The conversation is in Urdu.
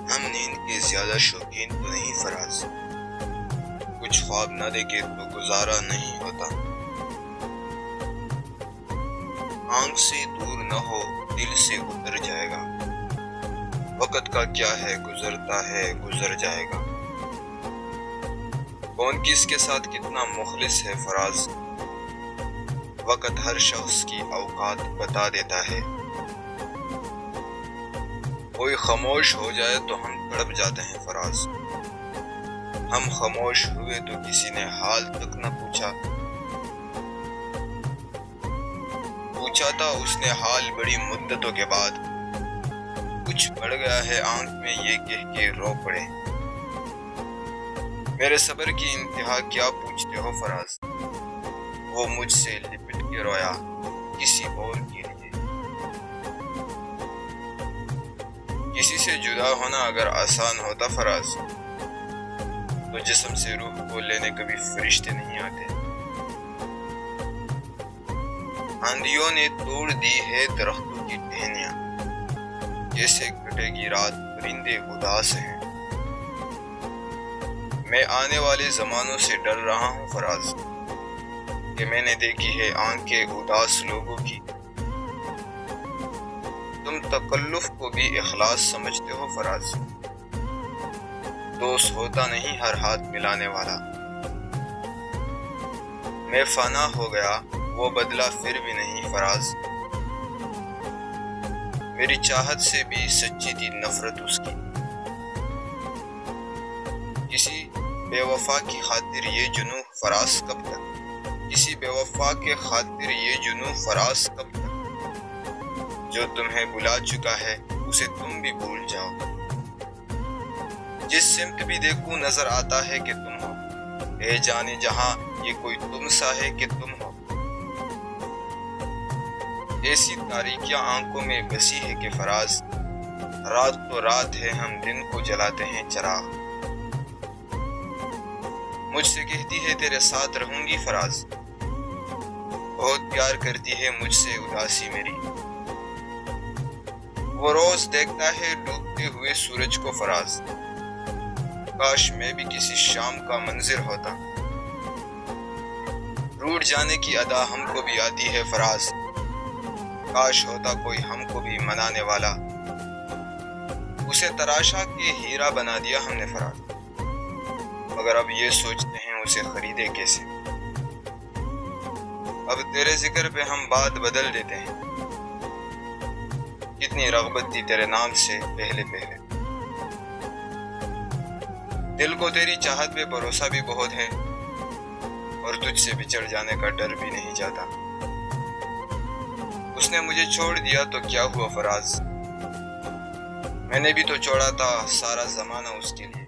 ہم نیند کے زیادہ شوقین تو نہیں فراز، کچھ خواب نہ دیکھے تو گزارا نہیں ہوتا۔ آنکھ سے دور نہ ہو دل سے اتر جائے گا، وقت کا کیا ہے گزرتا ہے گزر جائے گا۔ کون کس کے ساتھ کتنا مخلص ہے فراز، وقت ہر شخص کی اوقات بتا دیتا ہے۔ کوئی خاموش ہو جائے تو ہم تڑپ جاتے ہیں فراز، ہم خاموش ہوئے تو کسی نے حال تک نہ پوچھا تھا اس نے حال بڑی مدتوں کے بعد۔ کچھ بڑھ گیا ہے آنکھ میں یہ کہہ کے رو پڑے، میرے صبر کی انتہا کیا پوچھتے ہو فراز۔ وہ مجھ سے لپٹ کے رویا کسی اور کے لیے۔ کسی سے جدا ہونا اگر آسان ہوتا فراز تو جسم سے روح کو لینے کبھی فرشتے نہیں آتے۔ آندھیوں نے توڑ دی ہے درختوں کی ٹہنیاں، جیسے کٹے گی رات پرندے اداس ہیں۔ میں آنے والے زمانوں سے ڈر رہا ہوں فراز، کہ میں نے دیکھی ہے آنکھیں اداس لوگوں کی۔ تم تکلف کو بھی اخلاص سمجھتے ہو فراز، دوست ہوتا نہیں ہر ہاتھ ملانے والا۔ میں فنا ہو گیا وہ بدلا پھر بھی نہیں فراز، میری چاہت سے بھی سچی تھی نفرت اس کی۔ کسی بے وفا کی خاطر یہ جنوں فراز کب تک، کسی بے وفا کے خاطر یہ جنوں فراز کب تک، جو تمہیں بلا چکا ہے اسے تم بھی بھول جاؤ۔ جس سمت بھی دیکھوں نظر آتا ہے کہ تم ہو، اے جانے جہاں یہ کوئی تم سا ہے کہ تم ہو۔ ایسی تاریکیاں آنکھوں میں بسی ہے کہ فراز، رات تو رات ہے ہم دن کو جلاتے ہیں چراغ۔ مجھ سے کہتی ہے تیرے ساتھ رہوں گی فراز، بہت پیار کرتی ہے مجھ سے اداسی میری۔ وہ روز دیکھتا ہے ڈوبتے ہوئے سورج کو فراز، کاش میں بھی کسی شام کا منظر ہوتا۔ روٹھ جانے کی ادا ہم کو بھی آتی ہے فراز، کاش ہوتا کوئی ہم کو بھی منانے والا۔ اسے تراشا کے ہیرا بنا دیا ہم نے فراز، مگر اب یہ سوچتے ہیں اسے خریدے کیسے۔ اب تیرے ذکر پہ ہم بات بدل دیتے ہیں، کتنی رغبت تھی تیرے نام سے پہلے پہلے۔ دل کو تیری چاہت پہ بھروسہ بھی بہت ہے، اور تجھ سے بچھڑ جانے کا ڈر بھی نہیں جاتا۔ اس نے مجھے چھوڑ دیا تو کیا ہوا فراز، میں نے بھی تو چھوڑا تھا سارا زمانہ اس کے لیے۔